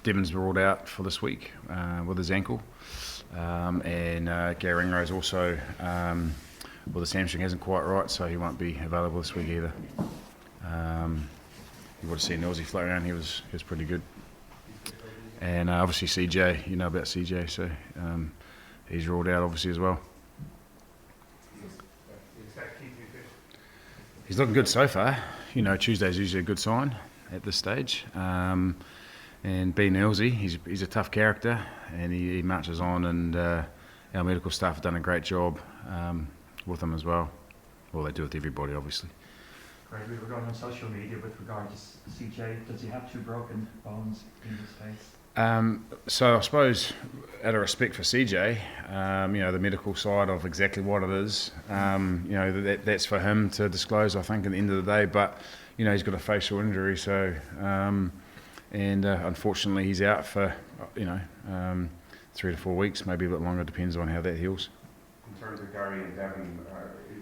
Devon's ruled out for this week with his ankle, and Gary Ringrose also well, his hamstring isn't quite right, so he won't be available this week either. You would have seen Nilsy floating around. He was pretty good, and obviously CJ, you know about CJ, so he's ruled out obviously as well. He's looking good so far. You know, Tuesday's usually a good sign at this stage. And B. Nilsy, he's a tough character, and he marches on, and our medical staff have done a great job with him as well. Well, they do with everybody, obviously. Greg, we were going on social media with regard to CJ. Does he have 2 broken bones in his face? So I suppose, out of respect for CJ, you know, the medical side of exactly what it is, you know, that's for him to disclose, I think, at the end of the day. But, you know, he's got a facial injury, so, and unfortunately he's out for, you know, 3 to 4 weeks, maybe a bit longer, depends on how that heals. In terms of Gary and Devon,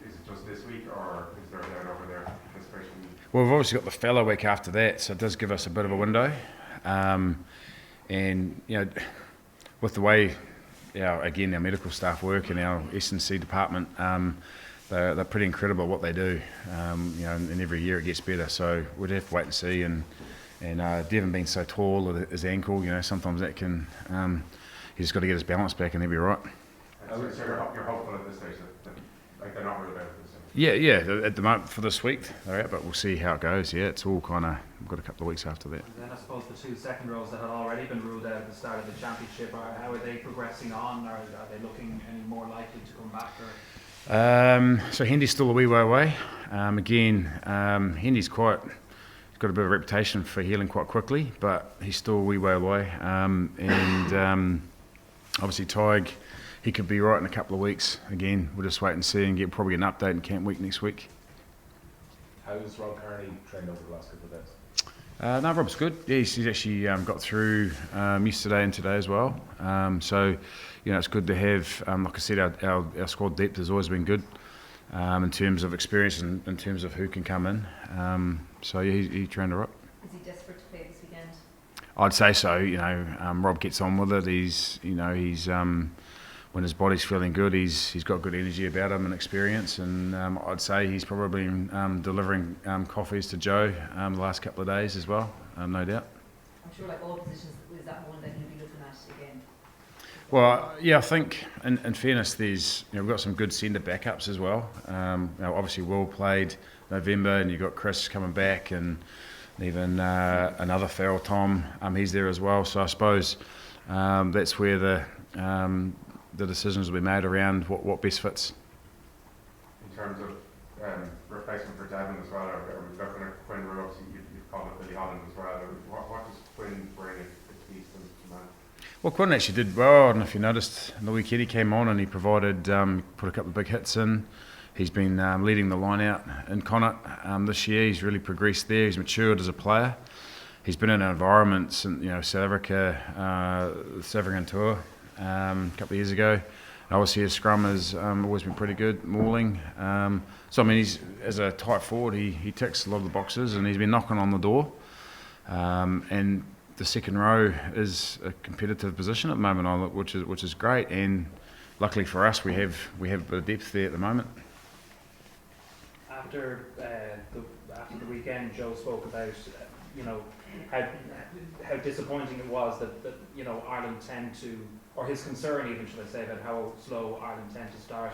is it just this week, or is there a doubt over there this special week? Well, we've obviously got the fellow week after that, so it does give us a bit of a window. And, you know, with the way, our medical staff work in our S&C department, they're pretty incredible what they do. You know, and every year it gets better, so we'd have to wait and see. And Devon being so tall with his ankle, you know, sometimes that can, he's got to get his balance back and he'll be right. So you're hopeful at this stage that like they're not ruled out at this stage? Yeah, at the moment for this week they're out, but we'll see how it goes. Yeah, it's all kind of, we've got a couple of weeks after that. And then I suppose the 2 second rows that had already been ruled out at the start of the championship, how are they progressing on? Are they looking any more likely to come back? So Hendy's still a wee way away. Hendy's he's got a bit of a reputation for healing quite quickly, but he's still a wee way away. Obviously Tig, he could be right in a couple of weeks. Again, we'll just wait and see and get probably an update in camp week next week. How's Rob Kearney trained over the last couple of days? No, Rob's good. Yeah, he's actually got through yesterday and today as well. So, you know, it's good to have, like I said, our squad depth has always been good in terms of experience and in terms of who can come in. So, yeah, he trained all right. Is he desperate to play this weekend? I'd say so. You know, Rob gets on with it. He's when his body's feeling good, he's got good energy about him and experience. And I'd say he's probably delivering coffees to Joe the last couple of days as well, no doubt. I'm sure, like all positions, is that one that you'll be looking at again? Well, yeah, I think in fairness, we've got some good centre backups as well. Obviously, Will played November, and you've got Chris coming back, and even another Farrell Tom, he's there as well. So I suppose that's where the decisions will be made around what best fits. In terms of replacement for Devon as well, are we looking at Quinn? Obviously, you've called it Billy Holland as well. What does Quinn bring at least to man? Well, Quinn actually did well. I don't know if you noticed, in the weekend he came on and he provided, put a couple of big hits in. He's been leading the line out in Connacht this year. He's really progressed there. He's matured as a player. He's been in an environment since, South Africa, the South African tour a couple of years ago. And obviously his scrum has always been pretty good, mauling. So I mean, he's, as a tight forward, he ticks a lot of the boxes, and he's been knocking on the door. And the second row is a competitive position at the moment, which is great. And luckily for us, we have a bit of depth there at the moment. After the weekend, Joe spoke about how disappointing it was that Ireland tend to, or his concern even, should I say, about how slow Ireland tend to start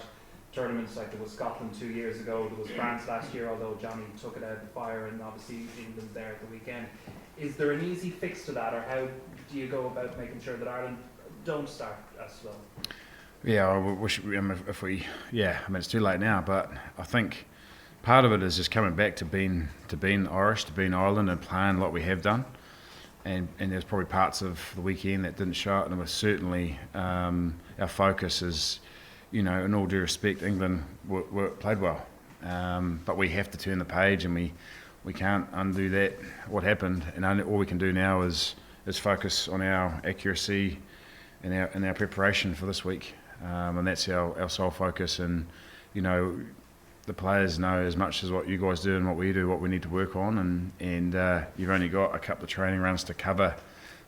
tournaments. Like there was Scotland 2 years ago, there was France last year, although Johnny took it out of the fire, and obviously England there at the weekend. Is there an easy fix to that, or how do you go about making sure that Ireland don't start as slow? Yeah, I wish it's too late now, but I think part of it is just coming back to being Irish, to being Ireland, and playing like we have done. And there's probably parts of the weekend that didn't show it, and it was certainly our focus is, in all due respect, England played well, but we have to turn the page, and we can't undo that, what happened, and all we can do now is focus on our accuracy and our preparation for this week, and that's our sole focus. And the players know as much as what you guys do and what we do, what we need to work on, and you've only got a couple of training runs to cover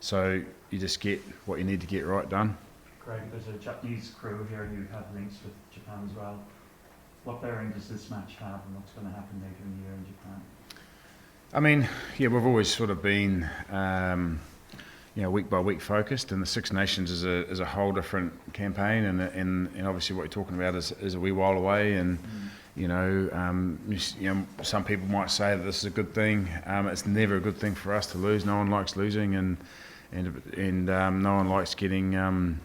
So you just get what you need to get right done. Greg, there's a Japanese crew here who have links with Japan as well. What bearing does this match have, and what's going to happen later in the year in Japan? I mean, yeah, we've always sort of been, week by week focused, and the Six Nations is a whole different campaign, and obviously what you're talking about is a wee while away, and some people might say that this is a good thing. It's never a good thing for us to lose. No one likes losing, and no one likes getting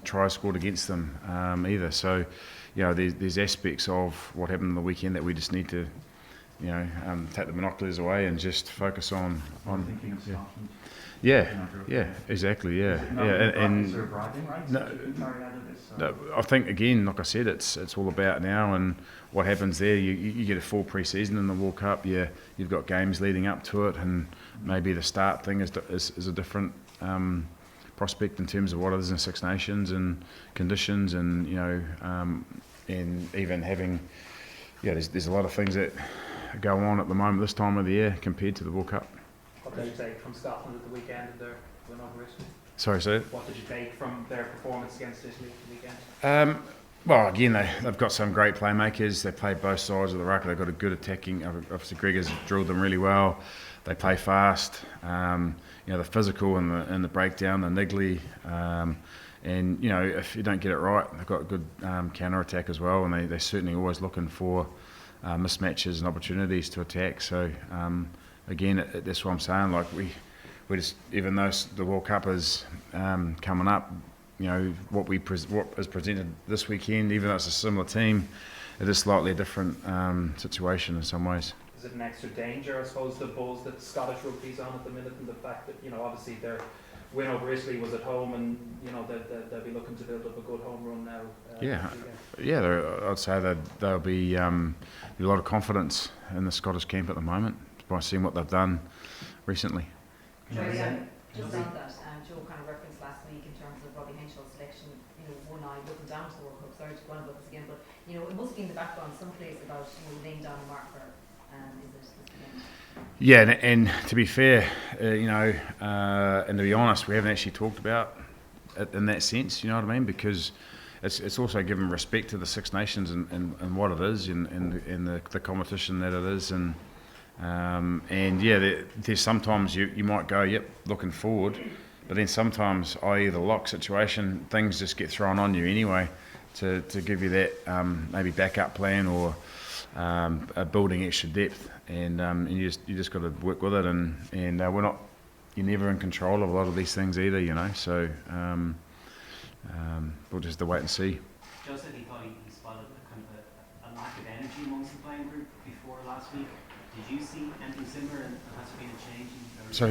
tries scored against them either. So, there's aspects of what happened on the weekend that we just need to, take the binoculars away and just focus on. Thinking of Scotland. Yeah, exactly. Yeah, Is there bragging rights no, that you can carry out of this? No, I think again, like I said, it's all about now and what happens there. You get a full pre-season in the World Cup. Yeah, you've got games leading up to it, and maybe the start thing is a different prospect in terms of what it is in Six Nations and conditions, and and even having there's a lot of things that go on at the moment this time of the year compared to the World Cup. What did you take from Scotland at the weekend in their win over Italy? Sorry, sir. What did you take from their performance against Italy at the weekend? Well, again, they've got some great playmakers. They play both sides of the ruck. They've got a good attacking. Obviously, Greg has drilled them really well. They play fast. The physical and the breakdown, the niggly. And if you don't get it right, they've got good counter attack as well. And they're certainly always looking for mismatches and opportunities to attack. So again, that's what I'm saying. Like we just, even though the World Cup is coming up, what is presented this weekend, even though it's a similar team, it is slightly a different situation in some ways. Is it an extra danger, I suppose, the buzz that Scottish rugby's on at the minute, and the fact that obviously their win over Italy was at home, and they'll be looking to build up a good home run now? I'd say that there'll be a lot of confidence in the Scottish camp at the moment by seeing what they've done recently. Just on that, Joe kind of referenced last week in terms of Robbie Henshaw's selection, one eye looking down to the World Cup. Sorry to go on about this again, but it must be in the background someplace about laying down a marker. Is it? Yeah, and to be fair, and to be honest, we haven't actually talked about it in that sense. You know what I mean? Because it's also given respect to the Six Nations and what it is, and the competition that it is, and there's sometimes you might go, yep, looking forward, but then sometimes, i.e. the lock situation, things just get thrown on you anyway to give you that maybe backup plan or building extra depth, and you just got to work with it, and you're never in control of a lot of these things either, so we'll just have to wait and see. Joe said he thought he spotted a lack of energy amongst the playing group before last week. Did you see anything similar, and has there been a change in So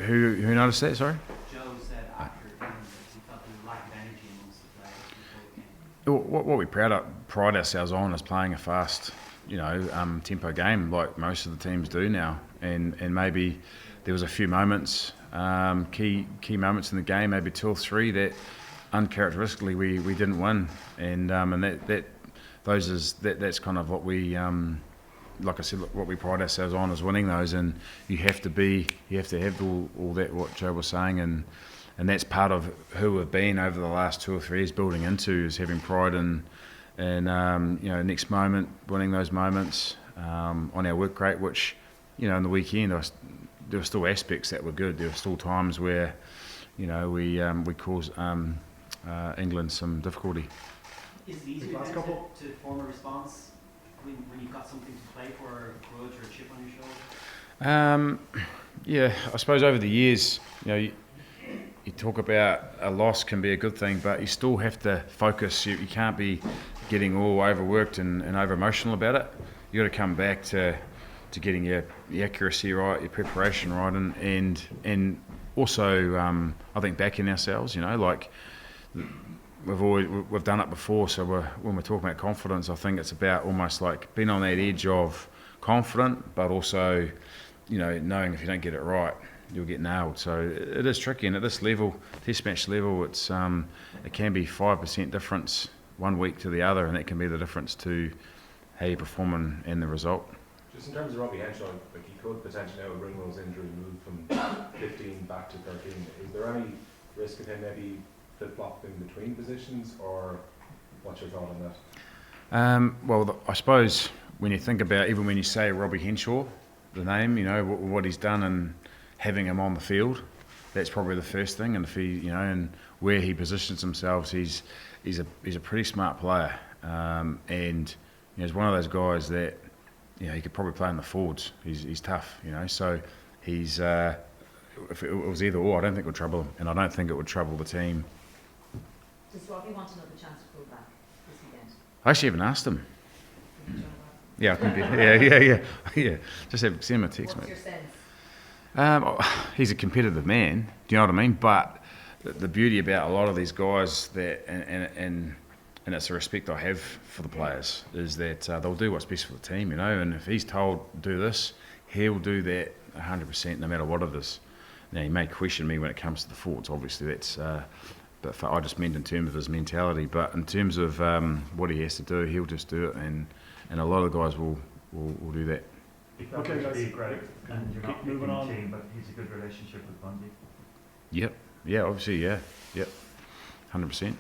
who noticed that, sorry? Joe said after the game that he felt there was a lack of energy amongst the players before the game. What we pride ourselves on is playing a fast, tempo game like most of the teams do now, and maybe there was a few moments, key moments in the game, maybe 2 or 3 that uncharacteristically we didn't win, and that's kind of what we. Like I said, what we pride ourselves on is winning those, and you have to have all that what Joe was saying, and that's part of who we've been over the last 2 or 3 years building into, is having pride in next moment, winning those moments on our work rate, which in the weekend there were still aspects that were good. There were still times where we caused England some difficulty. Is it easier then to form a response when you've got something to play for, or a grudge or a chip on your shoulder? I suppose over the years, you talk about a loss can be a good thing, but you still have to focus. You can't be getting all overworked and over emotional about it. You got to come back to getting your accuracy right, your preparation right, and also I think backing ourselves. Like we've done it before. So when we're talking about confidence, I think it's about almost like being on that edge of confident, but also knowing if you don't get it right, you'll get nailed. So it is tricky, and at this level, test match level, it can be 5% difference one week to the other, and that can be the difference to how you perform and the result. Just in terms of Robbie Henshaw, like he could potentially now with Ringrose injury move from 15 back to 13. Is there any risk of him maybe flip-flopping between positions, or what's your thought on that? Well, I suppose when you think about, even when you say Robbie Henshaw, the name, you know, what he's done and having him on the field, that's probably the first thing. And if he, you know, and where he positions himself, he's a pretty smart player, and you know, he's one of those guys that, you know, he could probably play in the forwards. He's tough, you know. So he's if it was either or, I don't think it would trouble him, and I don't think it would trouble the team. Does Robbie want another chance to pull back this weekend? I actually haven't asked him. Did you know Yeah, I think, yeah. Just send him a that? text, What's mate. your sense? He's a competitive man. Do you know what I mean? But the beauty about a lot of these guys that, and it's a respect I have for the players, is that they'll do what's best for the team, you know. And if he's told do this, he'll do that 100%, no matter what it is. Now he may question me when it comes to the forwards. Obviously, that's. But I just meant in terms of his mentality. But in terms of what he has to do, he'll just do it, and a lot of guys will do that. He felt Okay, it to guys. be Greg, and you're not Keep picking moving the on. team, but he's a good relationship with Bundy. Yep. Yeah. Obviously. Yeah. Yep. 100%.